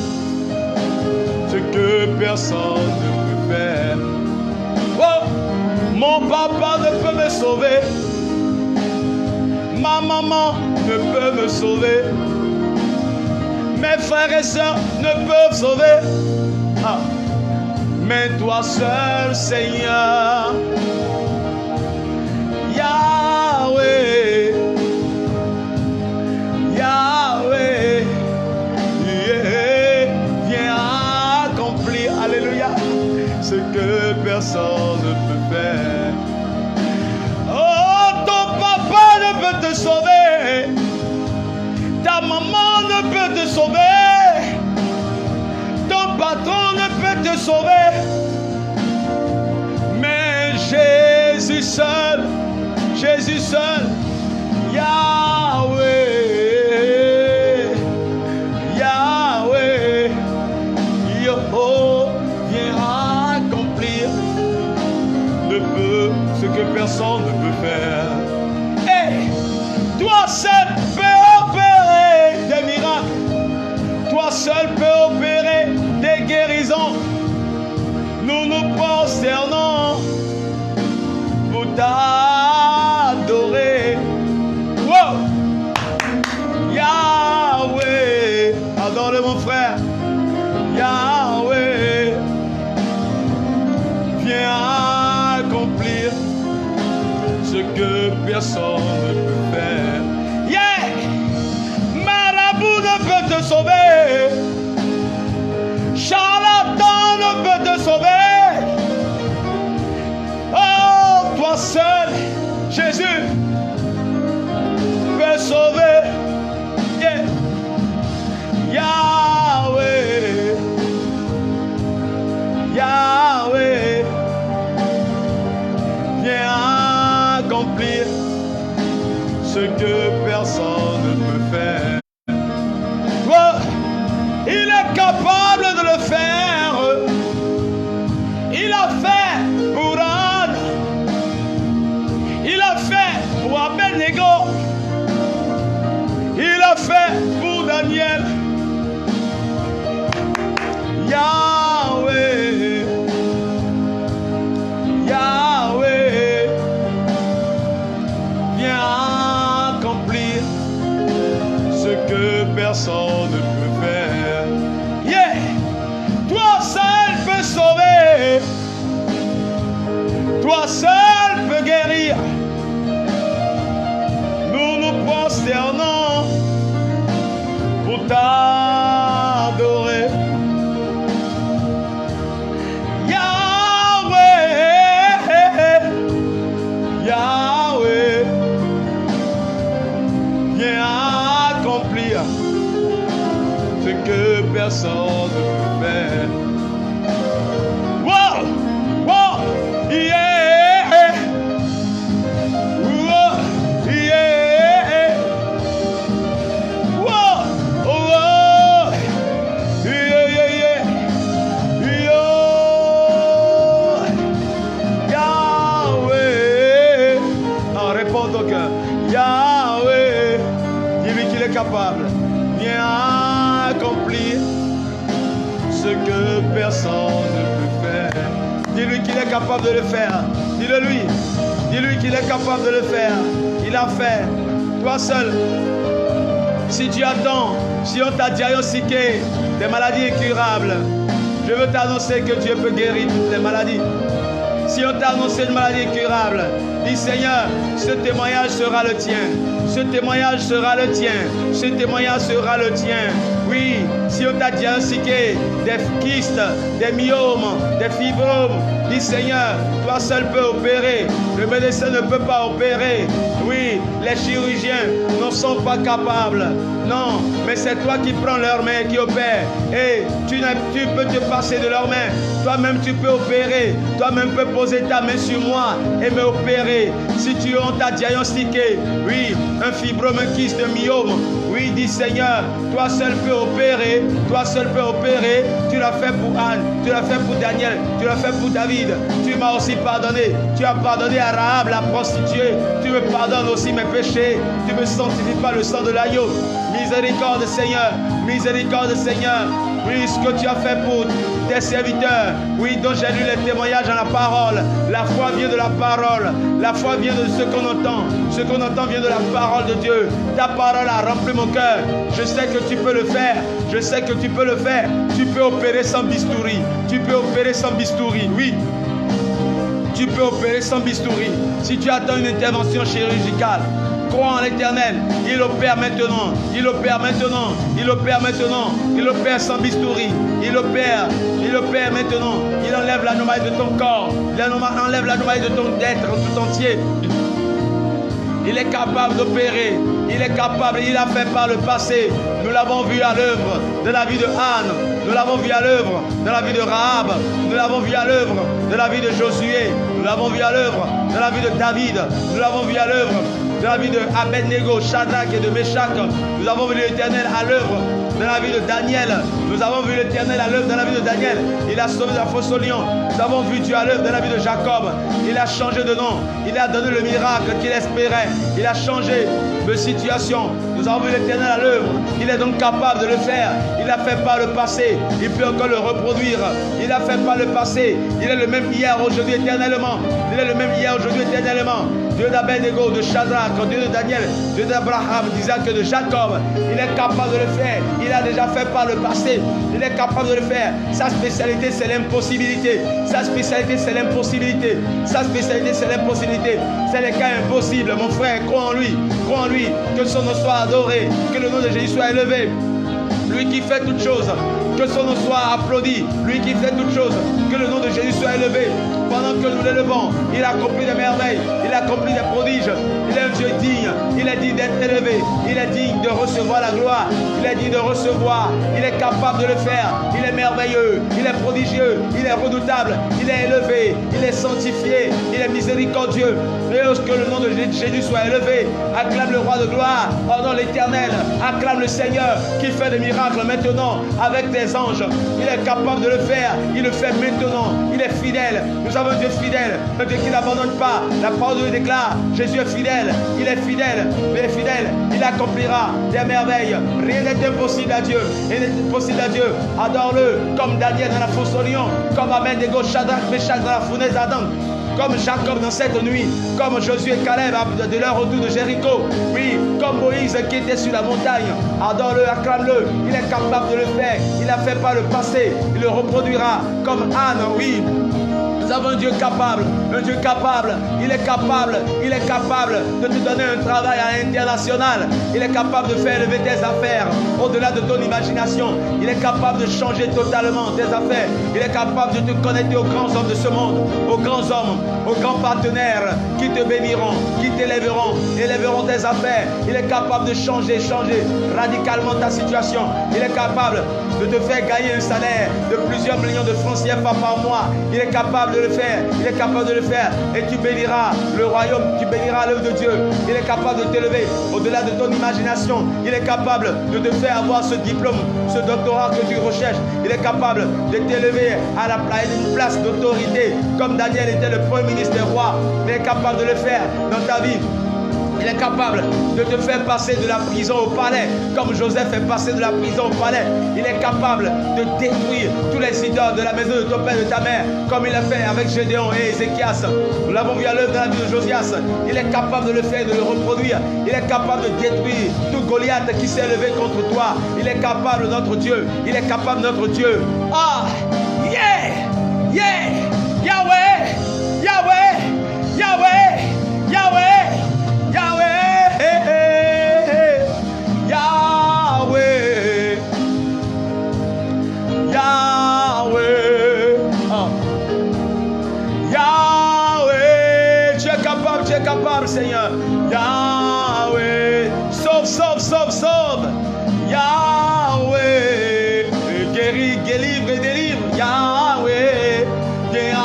Speaker 2: ce que personne ne peut faire. Oh, mon papa ne peut me sauver, ma maman ne peut me sauver, mes frères et sœurs ne peuvent sauver, ah. Mais toi seul, Seigneur. Yahweh, Yahweh, yeah, viens accomplir, alléluia, ce que personne ne peut faire. Oh, ton papa ne peut te sauver, ta maman ne peut te sauver, ton patron ne peut te sauver, mais Jésus seul, Jésus seul, Yahweh, Yahweh, Yo, viens accomplir ce que personne ne peut faire. Et toi seul peux opérer des miracles, toi seul peux opérer des guérisons. Nous nous prosternons pour t'adorer. Wow! Yahweh, adore mon frère. Yahweh, viens accomplir ce que personne ne peut faire. Yeah! Marabout ne peut te sauver, charlatan ne peut te sauver. Oh, toi seul, Jésus, peut sauver. Yeah. Yahweh, Yahweh, viens accomplir ce que personne ne peut faire. Oh, il est capable de le faire. Il a fait pour Anne, il a fait pour Abednego, il a fait pour Daniel. Yahweh, Yahweh, viens accomplir ce que personne ne peut faire. Yeah! Toi seul peux sauver, toi seul peux guérir. Nous nous prosternons pour t'adorer. Yahweh, viens accomplir ce que personne ne peut faire. Wow, wow, yeah, wow, yeah, wow, wow, yeah, yeah, yeah, yo, Yahweh, en répond au cœur, Yahweh, dis-lui qu'il est capable, viens accomplir ce que personne ne peut faire. Dis-lui qu'il est capable de le faire. Dis-le lui. Dis-lui qu'il est capable de le faire. Il a fait. Toi seul. Si tu attends, si on t'a diagnostiqué des maladies incurables, je veux t'annoncer que Dieu peut guérir toutes les maladies. Si on t'a annoncé une maladie incurable, dis Seigneur, ce témoignage sera le tien. Ce témoignage sera le tien. Ce témoignage sera le tien. Oui, si on t'a diagnostiqué des kystes, des myomes, des fibromes, dis Seigneur, toi seul peux opérer. Le médecin ne peut pas opérer. Oui, les chirurgiens ne sont pas capables. Non, mais c'est toi qui prends leurs mains, qui opère. Et tu peux te passer de leurs mains. Toi-même tu peux opérer. Toi-même peux poser ta main sur moi et me opérer. Si on t'a diagnostiqué, oui, un fibrome, un kyste, un myome, oui, dis Seigneur, toi seul peux opérer. Toi seul peux opérer. Tu l'as fait pour Anne, tu l'as fait pour Daniel, tu l'as fait pour David. Tu m'as aussi pardonné. Tu as pardonné à Rahab, la prostituée. Tu me pardonnes aussi mes péchés. Tu me sanctifies par le sang de l'agneau. Miséricorde Seigneur, miséricorde Seigneur. Oui, ce que tu as fait pour tes serviteurs, oui, dont j'ai lu les témoignages dans la parole. La foi vient de la parole. La foi vient de ce qu'on entend. Ce qu'on entend vient de la parole de Dieu. Ta parole a rempli mon cœur. Je sais que tu peux le faire. Je sais que tu peux le faire. Tu peux opérer sans bistouri. Tu peux opérer sans bistouri, oui. Tu peux opérer sans bistouri. Si tu attends une intervention chirurgicale, crois en l'Éternel, il opère maintenant, il opère maintenant, il opère maintenant, il opère sans bistouri, il opère maintenant, il enlève l'anomalie de ton corps, il enlève l'anomalie de ton être tout entier. Il est capable d'opérer, il est capable, il a fait par le passé. Nous l'avons vu à l'œuvre de la vie de Anne, nous l'avons vu à l'œuvre de la vie de Rahab, nous l'avons vu à l'œuvre de la vie de Josué, nous l'avons vu à l'œuvre de la vie de David, nous l'avons vu à l'œuvre de la vie de Abednego, Shadrach et de Meshach. Nous avons vu l'Éternel à l'œuvre dans la vie de Daniel. Nous avons vu l'Éternel à l'œuvre dans la vie de Daniel. Il a sauvé de la fosse au lion. Nous avons vu Dieu à l'œuvre dans la vie de Jacob. Il a changé de nom. Il a donné le miracle qu'il espérait. Il a changé de situation. Nous avons vu l'Éternel à l'œuvre. Il est donc capable de le faire. Il a fait par le passé. Il peut encore le reproduire. Il a fait par le passé. Il est le même hier, aujourd'hui, éternellement. Il est le même hier, aujourd'hui, éternellement. Dieu d'Abednego, de Shadrach, Dieu de Daniel, Dieu d'Abraham, d'Isaac et de Jacob. Il est capable de le faire. Il a déjà fait par le passé. Il est capable de le faire. Sa spécialité, c'est l'impossibilité. Sa spécialité, c'est l'impossibilité. Sa spécialité, c'est l'impossibilité. C'est les cas impossibles. Mon frère, crois en lui. Crois en lui. Que son nom soit adoré. Que le nom de Jésus soit élevé. Lui qui fait toutes choses, que son nom soit applaudi. Lui qui fait toutes choses, que le nom de Jésus soit élevé. Pendant que nous l'élevons, il a accompli des merveilles, il a accompli des prodiges. Il est un Dieu digne, il est digne d'être élevé, il est digne de recevoir la gloire, il est digne de recevoir, il est capable de le faire, il est merveilleux, il est prodigieux, il est redoutable, il est élevé, il est sanctifié, il est miséricordieux. Et que le nom de Jésus soit élevé, acclame le roi de gloire, honore l'Éternel, acclame le Seigneur qui fait des miracles maintenant avec des anges. Il est capable de le faire, il le fait maintenant, il est fidèle. Nous avons un Dieu fidèle, un Dieu qui n'abandonne pas. La parole de Dieu déclare, Jésus est fidèle, il est fidèle, il accomplira des merveilles. Rien n'est impossible à Dieu, rien n'est impossible à Dieu. Adore-le comme Daniel dans la fosse au lion, comme Abednego, Shadrach, Meshach dans la fournaise ardente, comme Jacob dans cette nuit, comme Josué et Caleb de leur retour de Jéricho, oui, comme Moïse qui était sur la montagne. Adore-le, acclame-le, il est capable de le faire, il a fait par le passé, il le reproduira comme Anne, oui. Nous avons un Dieu capable, il est capable de te donner un travail à l'international. Il est capable de faire élever tes affaires au-delà de ton imagination. Il est capable de changer totalement tes affaires. Il est capable de te connecter aux grands hommes de ce monde, aux grands hommes, aux grands partenaires qui te béniront, qui élèveront tes affaires. Il est capable de changer radicalement ta situation. Il est capable de te faire gagner un salaire de plusieurs millions de francs CFA par mois. Il est capable de le faire, il est capable de le faire, et tu béniras le royaume, tu béniras l'œuvre de Dieu. Il est capable de t'élever au-delà de ton imagination. Il est capable de te faire avoir ce diplôme, ce doctorat que tu recherches. Il est capable de t'élever à une place d'autorité, comme Daniel était le premier ministre des rois. Il est capable de le faire dans ta vie. Il est capable de te faire passer de la prison au palais, comme Joseph est passé de la prison au palais. Il est capable de détruire tous les idoles de la maison de ton père et de ta mère, comme il a fait avec Gédéon et Ézéchias. Nous l'avons vu à l'œuvre dans la vie de Josias. Il est capable de le faire et de le reproduire. Il est capable de détruire tout Goliath qui s'est levé contre toi. Il est capable, notre Dieu. Il est capable, notre Dieu. Ah, yeah, yeah, Yahweh, Yahweh, Yahweh, Yahweh, Yahweh, Yahweh, Yahweh, Yahweh, tu es capable, Seigneur. Yahweh, sauve, sauve, sauve, sauve. Yahweh, guéris, délivre et délivre. Yahweh, viens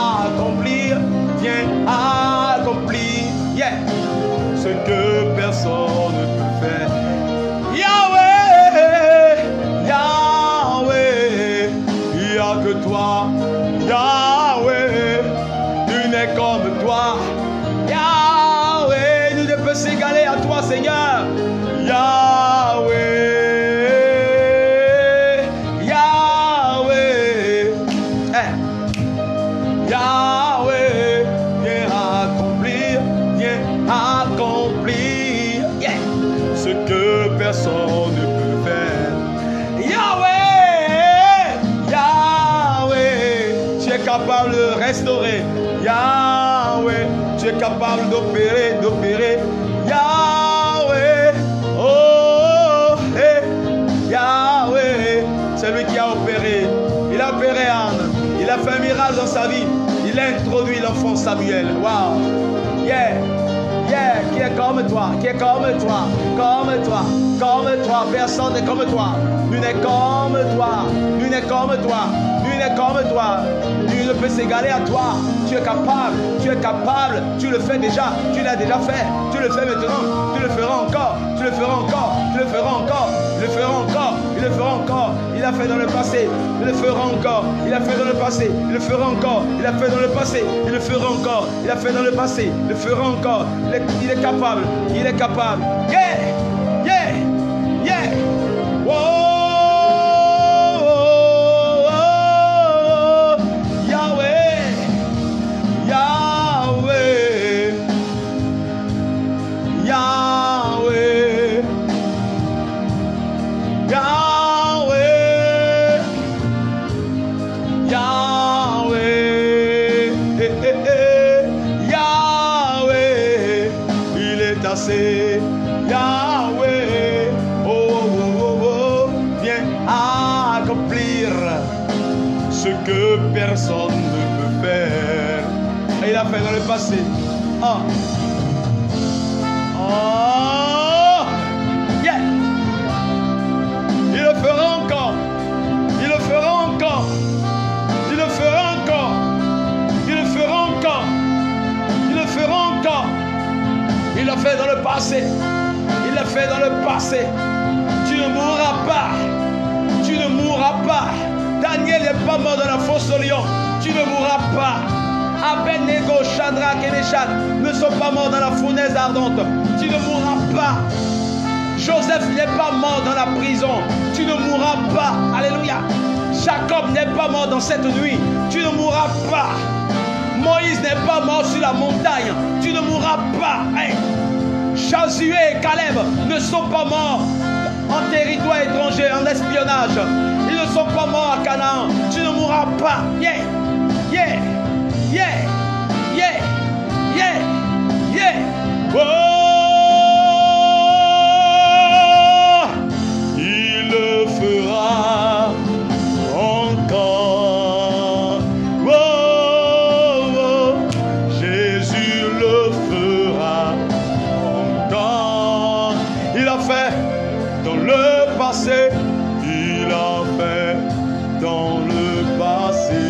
Speaker 2: accomplir, yeah, ce que personne ne peut faire. Yahweh, Yahweh, il n'y a que toi. Yahweh, tu n'es comme toi. Yahweh, nous ne peut s'égaler à toi, Seigneur. Yahweh, Yahweh, Yahweh, viens accomplir, yeah, ce que personne ne peut faire. Yahweh, Yahweh, tu es capable de restaurer. Yahweh, tu es capable d'opérer. Yahweh, oh, hey, Yahweh, c'est lui qui a opéré. Il a opéré Anne. Il a fait un miracle dans sa vie. Il a introduit l'enfant Samuel. Wow. Yeah. Yeah. Qui est comme toi. Qui est comme toi. Comme toi. Comme toi. Personne n'est comme toi. Nul n'est comme toi. Nul n'est comme toi. Nul n'est comme toi. Nul ne peut s'égaler à toi. Tu es capable. Tu es capable. Tu le fais déjà. Tu l'as déjà fait. Tu le fais maintenant. Tu le feras encore. Tu le feras encore. Tu le feras encore. Il le fera encore. Il le fera encore. Il a fait dans le passé. Il le fera encore. Il a fait dans le passé. Il le fera encore. Il a fait dans le passé. Il le fera encore. Il a fait dans le passé. Il le fera encore. Il est capable. Il est capable. Yeah! Yeah! Yeah! Whoa! Yahweh! Yahweh! Yahweh! Yahweh! Yahweh! Yahweh! Il est assez. Yahweh! Oh, oh, oh, oh, viens accomplir ce que personne ne peut faire. Et il a fait dans le passé. Ah. Oh. Yeah. Il le fera encore. Il le fera encore. Il le fera encore. Il le fera encore. Il le fera encore. Il l'a fait dans le passé. Il l'a fait dans le passé. Tu ne mourras pas. Tu ne mourras pas. Daniel n'est pas mort dans la fosse au lion. Tu ne mourras pas. Abednego, Shadrach et Meshach ne sont pas morts dans la fournaise ardente. Tu ne mourras pas. Joseph n'est pas mort dans la prison. Tu ne mourras pas. Alléluia. Jacob n'est pas mort dans cette nuit. Tu ne mourras pas. Moïse n'est pas mort sur la montagne. Tu ne mourras pas. Hey. Josué et Caleb ne sont pas morts en territoire étranger, en espionnage. Ils ne sont pas morts à Canaan. Tu ne mourras pas. Yeah. Yeah. Yeah. Yeah. Yeah. Yeah. Oh. Il le fera encore. Oh, oh. Jésus le fera encore. Il a fait dans le passé. Il a fait dans le passé.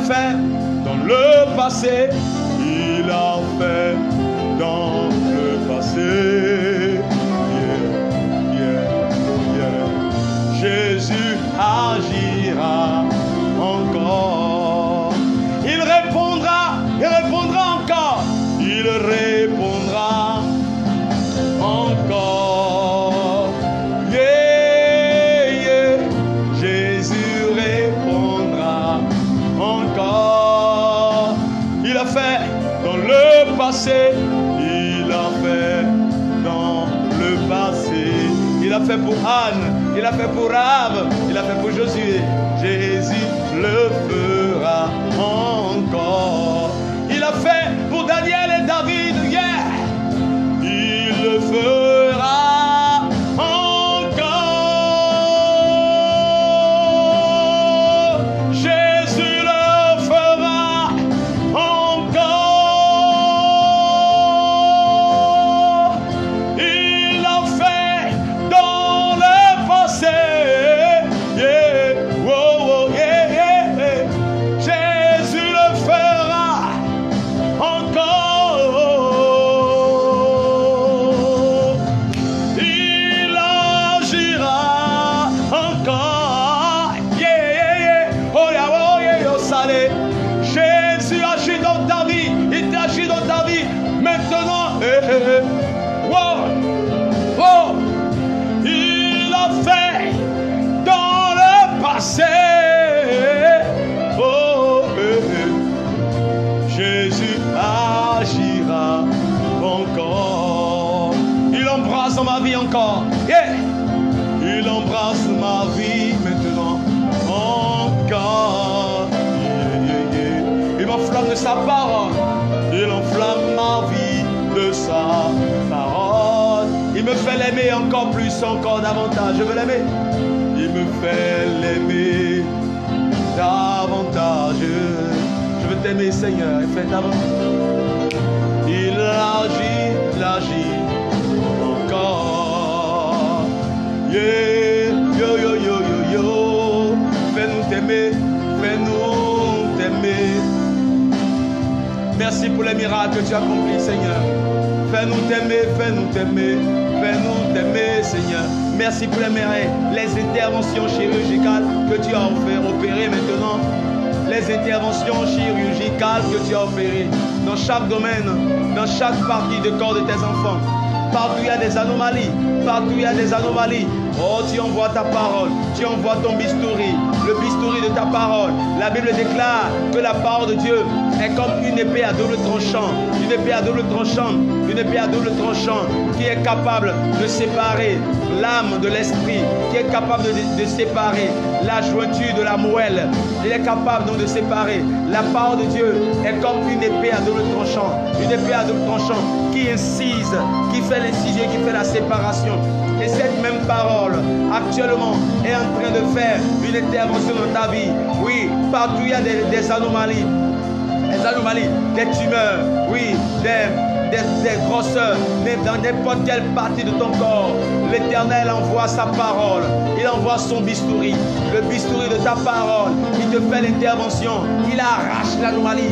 Speaker 2: fait dans le passé. Il a fait dans le passé. Jésus agira encore. Il répondra encore. Il répondra encore. Jésus répondra encore. Il a fait dans le passé. Il a fait dans le passé. Il a fait pour Anne, il a fait pour Rav, il a fait pour Josué. Jésus le fera encore. Il a fait pour Daniel et David, yeah. Il le fera encore. Jésus le fera encore. Il a fait dans le passé, yeah. Oh, oh, yeah, yeah, yeah. Jésus le fera encore. Il agira encore, yeah, yeah, yeah. Oh, yeah, oh, yeah, oh, salé. Jésus agit dans ta vie, il t'agit dans ta vie maintenant. Wow. Oh. Il a fait dans le passé. Oh, Jésus agira encore. Il embrasse dans ma vie encore. Yeah. Il embrasse ma vie maintenant encore. Yeah, yeah, yeah. Il m'enflamme de sa parole. Il enflamme ma vie de sa parole. Il me fait l'aimer encore plus, encore davantage. Je veux l'aimer. Il me fait l'aimer davantage. Je veux t'aimer, Seigneur, et fais davantage. Il agit encore. Yeah, yo, yo, yo, yo, yo. Fais-nous t'aimer, fais-nous t'aimer. Merci pour les miracles que tu as accomplis, Seigneur. Fais-nous t'aimer, fais-nous t'aimer, fais-nous t'aimer, Seigneur. Merci pour les interventions chirurgicales que tu as opérées maintenant. Les interventions chirurgicales que tu as opérées dans chaque domaine, dans chaque partie du corps de tes enfants. Partout il y a des anomalies, partout il y a des anomalies. Oh, tu envoies ta parole, tu envoies ton bistouri, le bistouri de ta parole. La Bible déclare que la parole de Dieu est comme une épée à double tranchant, une épée à double tranchant, une épée à double tranchant qui est capable de séparer l'âme de l'esprit, qui est capable de séparer la jointure de la moelle. Il est capable donc de séparer. La parole de Dieu est comme une épée à double tranchant, une épée à double tranchant qui incise, qui fait l'incision, qui fait la séparation. Et cette même parole, actuellement, est en train de faire une intervention dans ta vie. Oui, partout il y a des anomalies. Des anomalies, des tumeurs, oui, des grosseurs, dans n'importe quelle partie de ton corps. L'Éternel envoie sa parole, il envoie son bistouri, le bistouri de ta parole. Il te fait l'intervention, il arrache l'anomalie,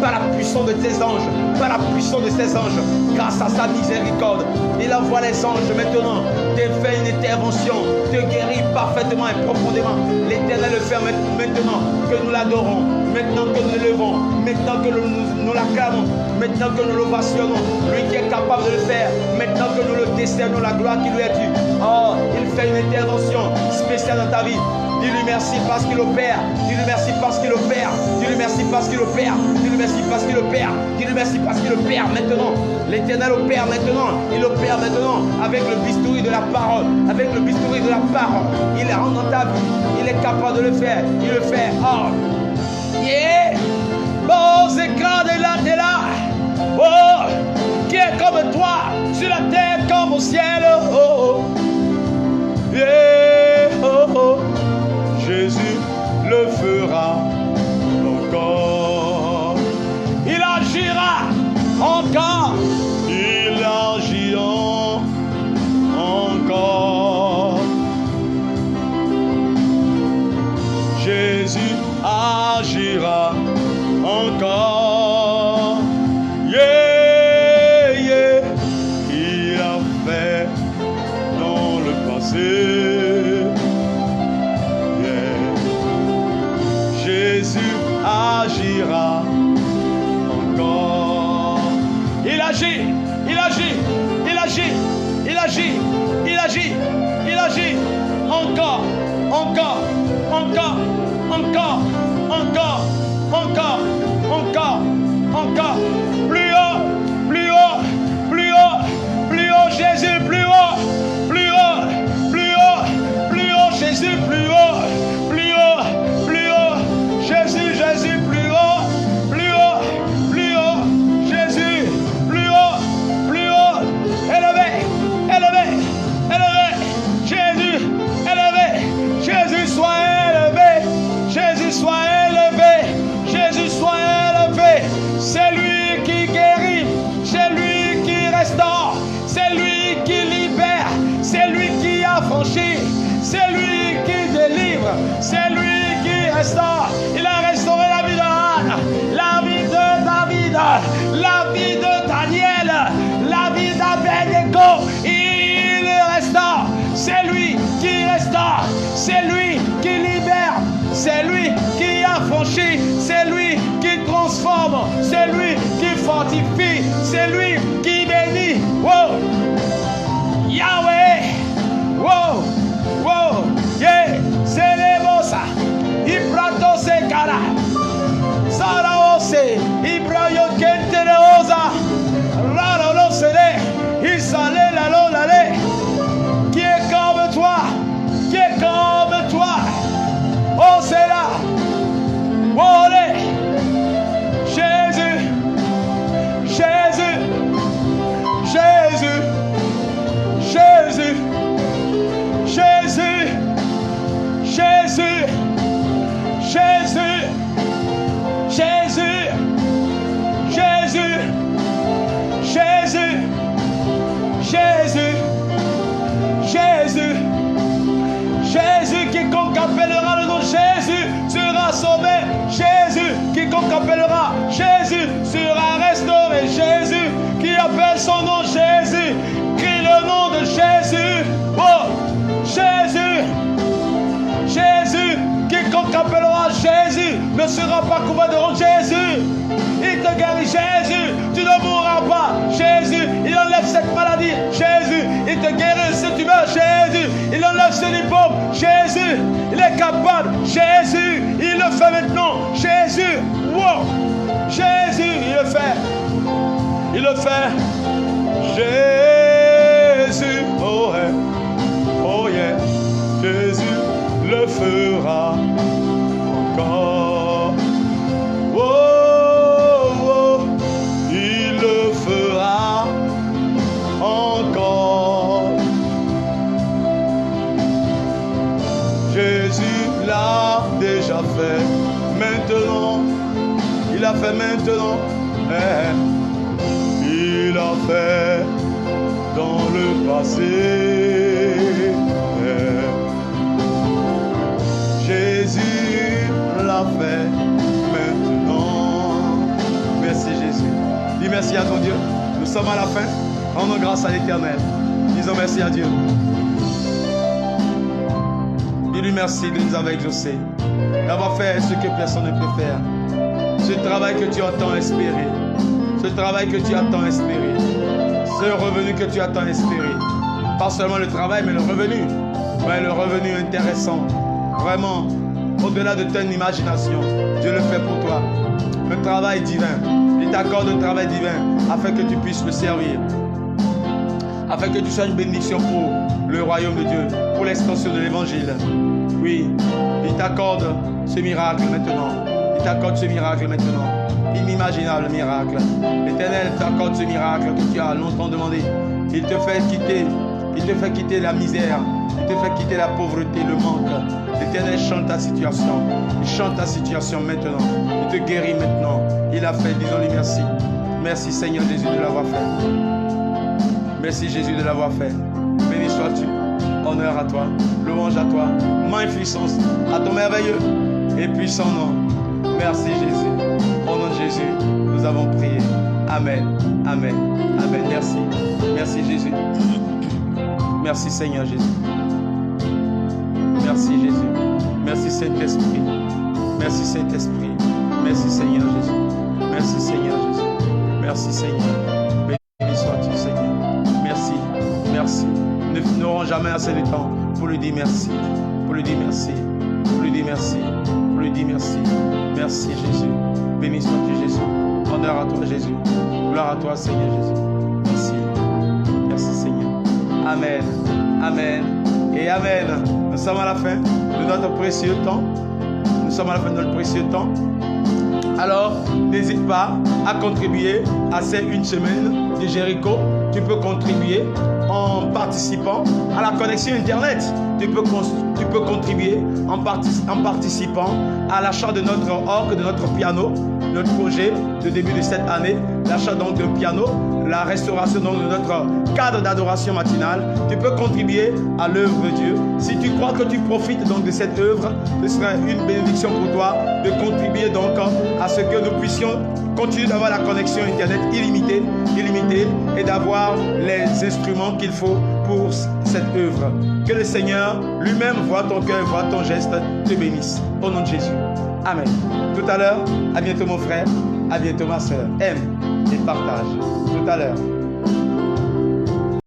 Speaker 2: par la puissance de tes anges, par la puissance de ses anges, grâce à sa miséricorde. Il envoie les anges maintenant, te fait une intervention, te guérit parfaitement et profondément. L'Éternel le fait maintenant que nous l'adorons, maintenant que nous l'élevons, maintenant que nous l'acclamons, maintenant que nous l'ovationnons, lui qui est capable de le faire, maintenant que nous le décernons la gloire qui lui est due. Oh, il fait une intervention spéciale dans ta vie. Dis-lui merci parce qu'il opère. Dis-lui merci parce qu'il opère. Dis-lui merci parce qu'il opère. Dis-lui merci parce qu'il opère. Dis-lui merci parce qu'il opère maintenant. L'Éternel opère maintenant. Il opère maintenant avec le bistouri de la parole. Avec le bistouri de la parole. Il rentre dans ta vie. Il est capable de le faire. Il le fait. Oh. Yeah. Bon, écrans de là, de là. Oh. Qui est comme toi sur la terre comme au ciel. Oh. Oh. Yeah. Oh. Oh. Jésus le fera encore. Il agira encore. Il agit encore. Jésus a encore, encore, encore, encore, encore, plus haut, plus haut, plus haut, plus haut, Jésus, plus haut, plus haut, plus haut, plus haut, Jésus, plus haut, plus haut, plus haut, Jésus, Jésus, plus haut, plus haut, plus haut, Jésus, plus haut, élevé, élevé, élevé, Jésus, élevé, Jésus, sois élevé, Jésus, sois élevé, Jésus, sois élevé, c'est lui qui guérit, c'est lui qui restaure, c'est lui qui libère, c'est lui qui affranchit, c'est lui qui délivre, c'est lui qui restaure. Il a restauré la vie de Anne, la vie de David, la vie de Daniel, la vie d'Abednego. Il restaure, c'est lui qui restaure, c'est lui qui libère, c'est lui qui affranchit, c'est lui qui transforme, c'est lui qui fortifie, c'est lui qui bénit. Wow! Yahweh! Wow! Wow! Yeah! C'est les bossa! Ibrato se cara! Saraose! Ibrayo kente de osa! Raro lo sede! Isale la lo la le! Qui est comme toi? Qui est comme toi? Oh, c'est là! Oh, Jésus! Jésus! Jésus! Jésus! Jésus! Jésus! Jésus! Jésus! Jésus! Jésus! Jésus! Jésus! Jésus, quiconque appellera le nom de Jésus sera sauvé. Jésus, quiconque appellera Jésus sera restauré. Jésus, qui appelle son nom Jésus, crie le nom de Jésus. Oh, Jésus, Jésus, quiconque appellera Jésus ne sera pas coupable de honte. Jésus, il te guérit. Jésus, tu ne mourras pas. Jésus, il enlève cette maladie. Jésus, il te guérit si tu meurs. Jésus, il enlève ce lipome. Jésus, il est capable. Jésus, il le fait maintenant. Jésus, wow. Jésus, il le fait. Il le fait. Jésus, oh yeah, oh yeah. Jésus le fera encore. Oh, oh, il le fera encore. Jésus l'a déjà fait. Maintenant, il a fait maintenant. Il a fait dans le passé. Jésus l'a fait maintenant. Merci Jésus. Dis merci à ton Dieu. Nous sommes à la fin. Rendons grâce à l'Éternel. Disons merci à Dieu. Dis-lui merci de nous avoir exaucés, d'avoir fait ce que personne ne peut faire. Ce travail que tu as tant espéré. Ce travail que tu as tant espéré. Ce revenu que tu as tant espéré. Pas seulement le travail, mais le revenu. Ouais, le revenu intéressant. Vraiment, au-delà de ton imagination, Dieu le fait pour toi. Le travail divin. Il t'accorde un travail divin afin que tu puisses le servir. Afin que tu sois une bénédiction pour le royaume de Dieu, pour l'extension de l'évangile. Oui, il t'accorde ce miracle maintenant. Il t'accorde ce miracle maintenant. Inimaginable miracle. L'Éternel t'accorde ce miracle que tu as longtemps demandé. Il te fait quitter la misère. Il te fait quitter la pauvreté, le manque. L'Éternel chante ta situation. Il chante ta situation maintenant. Il te guérit maintenant. Il a fait, disons-lui merci. Merci Seigneur Jésus de l'avoir fait. Merci Jésus de l'avoir fait. Béni sois-tu. Honneur à toi. Louange à toi. Magnificence à ton merveilleux et puissant nom. Merci Jésus. Au nom de Jésus, nous avons prié. Amen. Amen. Amen. Merci. Merci Jésus. Merci Seigneur Jésus. Merci Jésus. Merci Saint-Esprit. Merci Saint-Esprit. Merci Seigneur Jésus. Merci Seigneur Jésus. Merci Seigneur. Béni sois-tu Seigneur. Merci. Merci. Nous n'aurons jamais assez de temps pour lui dire merci. Pour lui dire merci. Pour lui dire merci.
Speaker 1: pour lui dire merci. Merci Jésus. Béni sois-tu Jésus. Honneur à toi Jésus. Gloire à toi Seigneur Jésus. Merci. Merci Seigneur. Amen. Amen. Et Amen. Nous sommes à la fin de notre précieux temps. Nous sommes à la fin de notre précieux temps. Alors, n'hésite pas à contribuer à ces une semaine de Jéricho. Tu peux contribuer en participant à la connexion Internet. Tu peux contribuer en participant à l'achat de notre orgue, de notre piano, notre projet de début de cette année, l'achat donc d'un piano, la restauration donc de notre cadre d'adoration matinale. Tu peux contribuer à l'œuvre de Dieu. Si tu crois que tu profites donc de cette œuvre, ce sera une bénédiction pour toi de contribuer donc à ce que nous puissions continuer d'avoir la connexion Internet illimitée et d'avoir les instruments qu'il faut pour cette œuvre. Que le Seigneur lui-même voit ton cœur, voit ton geste, te bénisse. Au nom de Jésus. Amen. Tout à l'heure, à bientôt mon frère, à bientôt ma soeur. Aime et partage. Tout à l'heure.